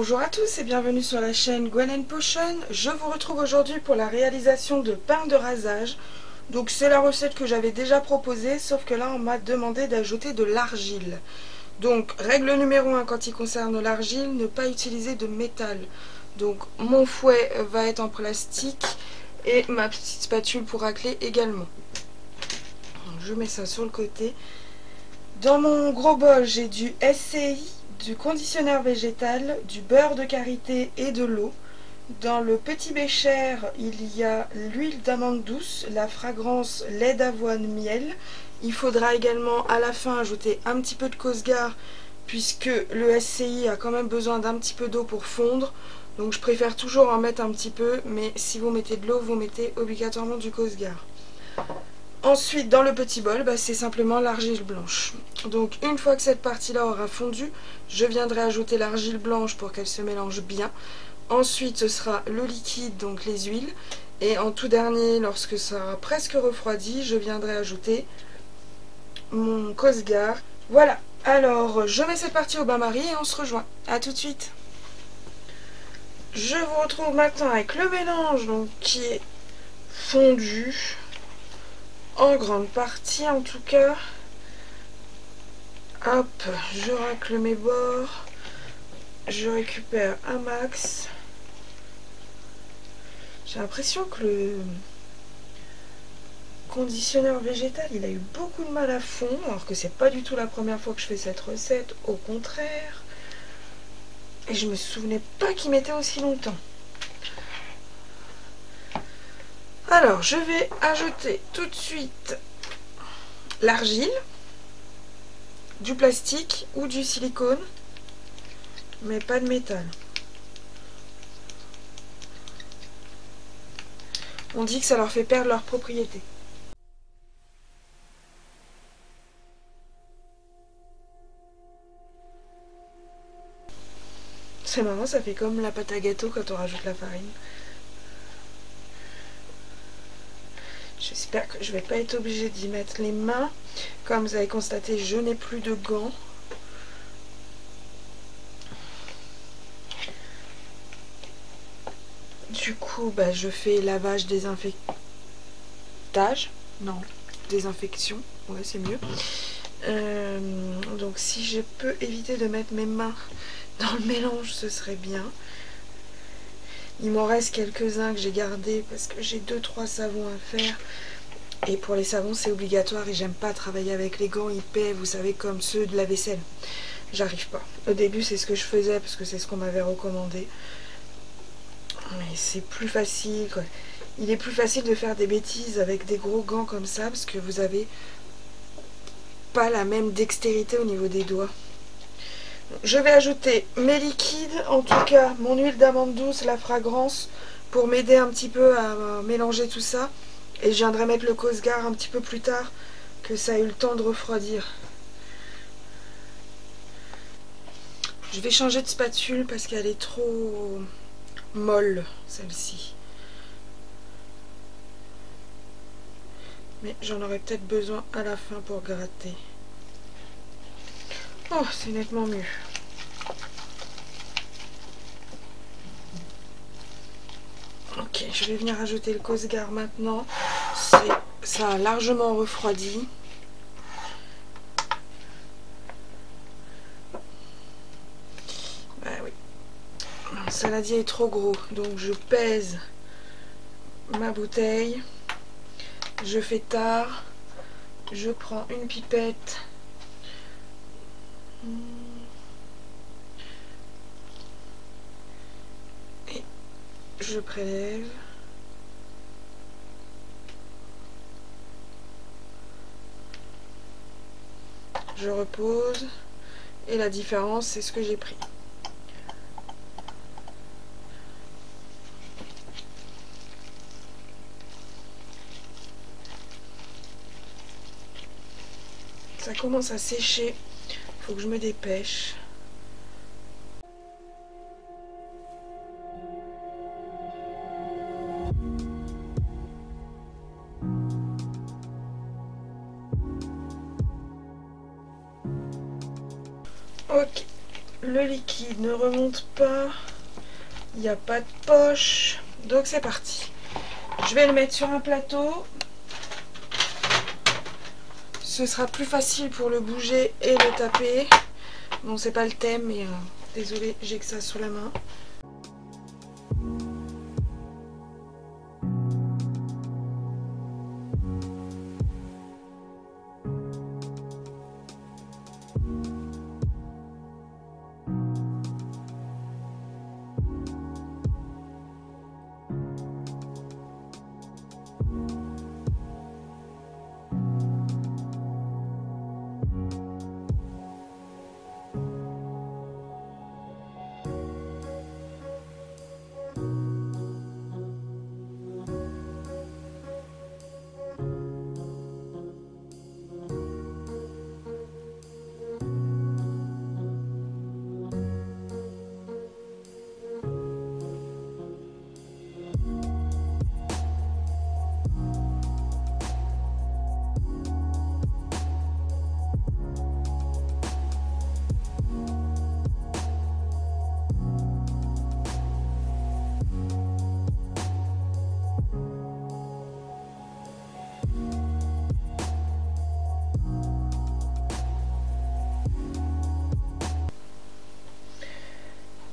Bonjour à tous et bienvenue sur la chaîne Gwen & Potion. Je vous retrouve aujourd'hui pour la réalisation de pain de rasage. Donc c'est la recette que j'avais déjà proposée, sauf que là on m'a demandé d'ajouter de l'argile. Donc règle numéro 1 quand il concerne l'argile, ne pas utiliser de métal. Donc mon fouet va être en plastique et ma petite spatule pour racler également. Donc, je mets ça sur le côté. Dans mon gros bol, j'ai du SCI, du conditionnaire végétal, du beurre de karité et de l'eau. Dans le petit bécher, il y a l'huile d'amande douce, la fragrance lait d'avoine miel. Il faudra également à la fin ajouter un petit peu de Cosgar puisque le SCI a quand même besoin d'un petit peu d'eau pour fondre. Donc je préfère toujours en mettre un petit peu, mais si vous mettez de l'eau, vous mettez obligatoirement du Cosgar. Ensuite, dans le petit bol, c'est simplement l'argile blanche. Donc une fois que cette partie-là aura fondu, je viendrai ajouter l'argile blanche pour qu'elle se mélange bien. Ensuite, ce sera le liquide, donc les huiles. Et en tout dernier, lorsque ça aura presque refroidi, je viendrai ajouter mon Cosgar. Voilà, alors je mets cette partie au bain-marie et on se rejoint. A tout de suite. Je vous retrouve maintenant avec le mélange donc, qui est fondu. En grande partie en tout cas. Hop, je racle mes bords. Je récupère un max. J'ai l'impression que le conditionneur végétal il a eu beaucoup de mal à fondre, alors que c'est pas du tout la première fois que je fais cette recette, au contraire. Et je me souvenais pas qu'il mettait aussi longtemps. Alors je vais ajouter tout de suite l'argile, du plastique ou du silicone, mais pas de métal. On dit que ça leur fait perdre leurs propriétés. C'est marrant, ça fait comme la pâte à gâteau quand on rajoute la farine. J'espère que je vais pas être obligée d'y mettre les mains. Comme vous avez constaté, je n'ai plus de gants. Du coup, je fais lavage, désinfectage. Non, désinfection. Ouais, c'est mieux. Donc si je peux éviter de mettre mes mains dans le mélange, ce serait bien. Il m'en reste quelques-uns que j'ai gardés parce que j'ai 2-3 savons à faire. Et pour les savons, c'est obligatoire et j'aime pas travailler avec les gants épais, vous savez, comme ceux de la vaisselle. J'arrive pas. Au début, c'est ce que je faisais parce que c'est ce qu'on m'avait recommandé. Mais c'est plus facile, quoi. Il est plus facile de faire des bêtises avec des gros gants comme ça parce que vous avez pas la même dextérité au niveau des doigts. Je vais ajouter mes liquides, en tout cas mon huile d'amande douce, la fragrance, pour m'aider un petit peu à mélanger tout ça. Et je viendrai mettre le Cosgar un petit peu plus tard, que ça ait eu le temps de refroidir. Je vais changer de spatule parce qu'elle est trop molle, celle-ci. Mais j'en aurai peut-être besoin à la fin pour gratter. Oh, c'est nettement mieux. Ok, je vais venir ajouter le Cosgar maintenant. Ça a largement refroidi. Oui. Le saladier est trop gros, donc je pèse ma bouteille. Je fais tard. Je prends une pipette. Et je prélève. Je repose. Et la différence, c'est ce que j'ai pris. Ça commence à sécher. Il faut que je me dépêche. Ok. le liquide ne remonte pas, il n'y a pas de poche, donc c'est parti. Je vais le mettre sur un plateau, ce sera plus facile pour le bouger et le taper. Bon, c'est pas le thème, mais désolé, j'ai que ça sous la main.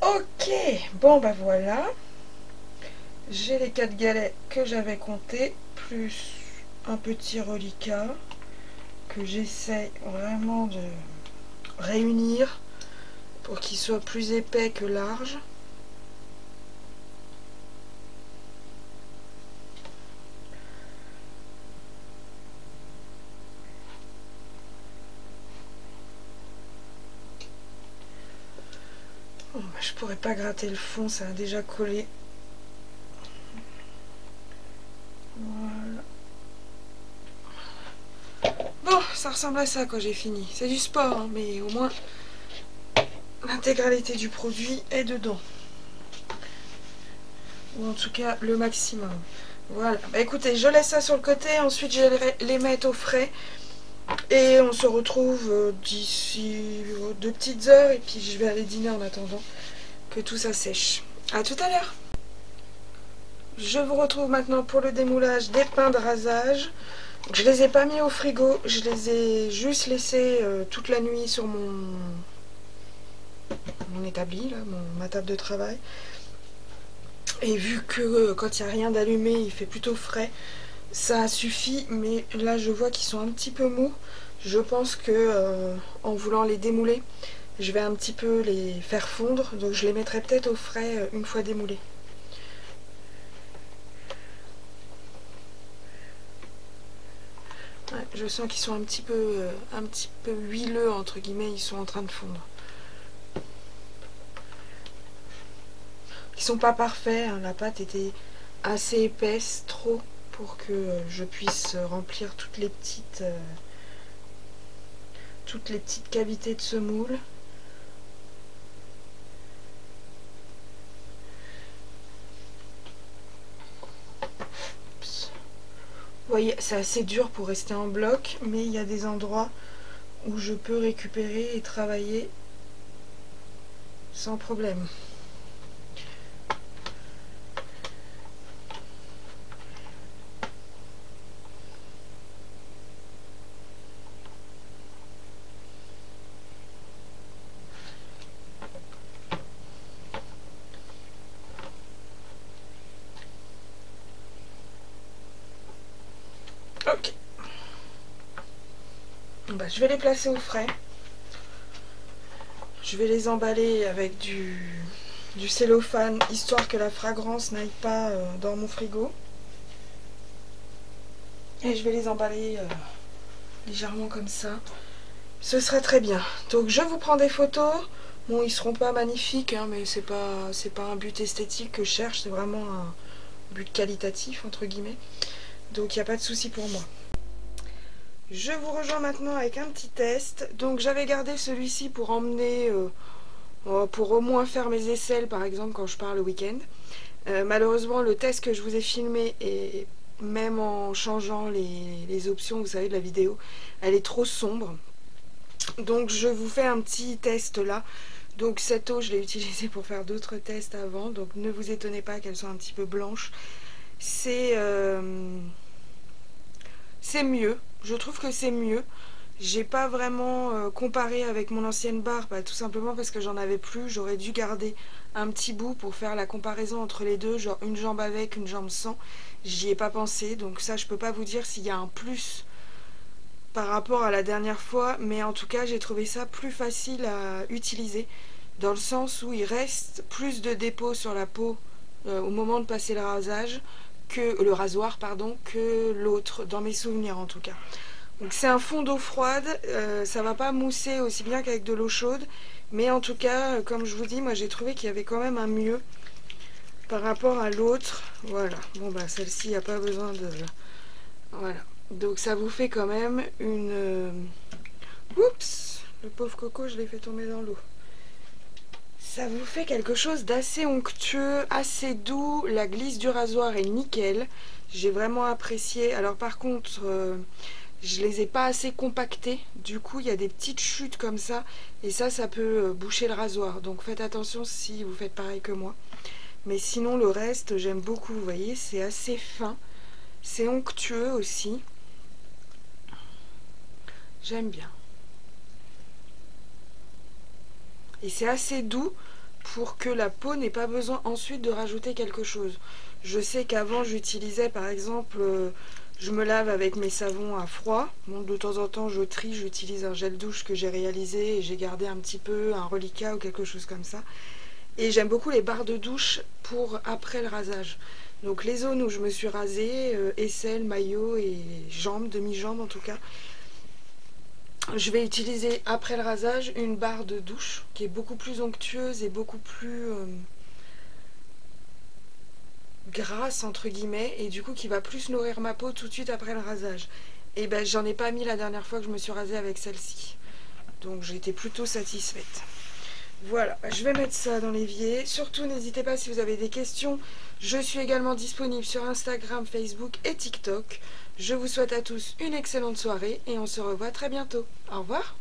Ok, bon bah voilà, j'ai les 4 galets que j'avais comptés, plus un petit reliquat que j'essaie vraiment de réunir pour qu'il soit plus épais que large. Bon, bah, je pourrais pas gratter le fond, ça a déjà collé. Voilà. Bon, ça ressemble à ça quand j'ai fini. C'est du sport, hein, mais au moins l'intégralité du produit est dedans. Ou en tout cas le maximum. Voilà. Bah écoutez, je laisse ça sur le côté. Ensuite, je vais les mettre au frais. Et on se retrouve d'ici 2 petites heures. Et puis je vais aller dîner en attendant que tout ça sèche. A tout à l'heure. Je vous retrouve maintenant pour le démoulage des pains de rasage. Je les ai pas mis au frigo, je les ai juste laissés toute la nuit sur mon établi, là, ma table de travail. Et vu que quand il n'y a rien d'allumé, il fait plutôt frais, ça suffit. Mais là, je vois qu'ils sont un petit peu mous. Je pense que en voulant les démouler, je vais un petit peu les faire fondre. Donc je les mettrai peut-être au frais une fois démoulés. Ouais, je sens qu'ils sont un petit peu huileux, entre guillemets, ils sont en train de fondre. Ils sont pas parfaits, hein, la pâte était assez épaisse, trop, pour que je puisse remplir toutes les petites cavités de ce moule. Vous voyez, c'est assez dur pour rester en bloc, mais il y a des endroits où je peux récupérer et travailler sans problème. Ok. Bah, je vais les placer au frais. Je vais les emballer avec du cellophane, histoire que la fragrance n'aille pas dans mon frigo. Et je vais les emballer légèrement comme ça. Ce sera très bien. Donc je vous prends des photos. Bon, ils seront pas magnifiques, hein, mais c'est pas un but esthétique que je cherche, c'est vraiment un but qualitatif, entre guillemets. Donc il n'y a pas de souci pour moi. Je vous rejoins maintenant avec un petit test. Donc j'avais gardé celui-ci pour emmener, pour au moins faire mes aisselles par exemple quand je pars le week-end. Malheureusement le test que je vous ai filmé, et même en changeant les options, vous savez, de la vidéo, elle est trop sombre. Donc je vous fais un petit test là Donc cette eau, je l'ai utilisée pour faire d'autres tests avant, donc ne vous étonnez pas qu'elle soit un petit peu blanche. C'est mieux, je trouve que c'est mieux. J'ai pas vraiment comparé avec mon ancienne barre, tout simplement parce que j'en avais plus. J'aurais dû garder un petit bout pour faire la comparaison entre les deux, genre une jambe avec, une jambe sans. J'y ai pas pensé, donc ça je peux pas vous dire s'il y a un plus par rapport à la dernière fois, mais en tout cas j'ai trouvé ça plus facile à utiliser, dans le sens où il reste plus de dépôt sur la peau au moment de passer le rasoir pardon, que l'autre, dans mes souvenirs en tout cas. Donc c'est un fond d'eau froide, ça va pas mousser aussi bien qu'avec de l'eau chaude, mais en tout cas, comme je vous dis, moi j'ai trouvé qu'il y avait quand même un mieux par rapport à l'autre. Voilà, bon bah celle-ci, il n'y a pas besoin de... Voilà, donc ça vous fait quand même une... Oups, le pauvre coco, je l'ai fait tomber dans l'eau. Ça vous fait quelque chose d'assez onctueux, assez doux. La glisse du rasoir est nickel. J'ai vraiment apprécié. Alors par contre, je les ai pas assez compactés. Du coup, il y a des petites chutes comme ça. Et ça peut boucher le rasoir. Donc faites attention si vous faites pareil que moi. Mais sinon, le reste, j'aime beaucoup. Vous voyez, c'est assez fin. C'est onctueux aussi. J'aime bien. Et c'est assez doux pour que la peau n'ait pas besoin ensuite de rajouter quelque chose. Je sais qu'avant j'utilisais par exemple, je me lave avec mes savons à froid. Bon, de temps en temps je trie, j'utilise un gel douche que j'ai réalisé et j'ai gardé un petit peu, un reliquat ou quelque chose comme ça. Et j'aime beaucoup les barres de douche pour après le rasage. Donc les zones où je me suis rasée, aisselle, maillot et jambes, demi-jambes en tout cas, je vais utiliser après le rasage une barre de douche qui est beaucoup plus onctueuse et beaucoup plus grasse entre guillemets, et du coup qui va plus nourrir ma peau tout de suite après le rasage. Et ben j'en ai pas mis la dernière fois que je me suis rasée avec celle-ci. Donc j'ai été plutôt satisfaite. Voilà, je vais mettre ça dans l'évier. Surtout n'hésitez pas si vous avez des questions. Je suis également disponible sur Instagram, Facebook et TikTok. Je vous souhaite à tous une excellente soirée et on se revoit très bientôt. Au revoir.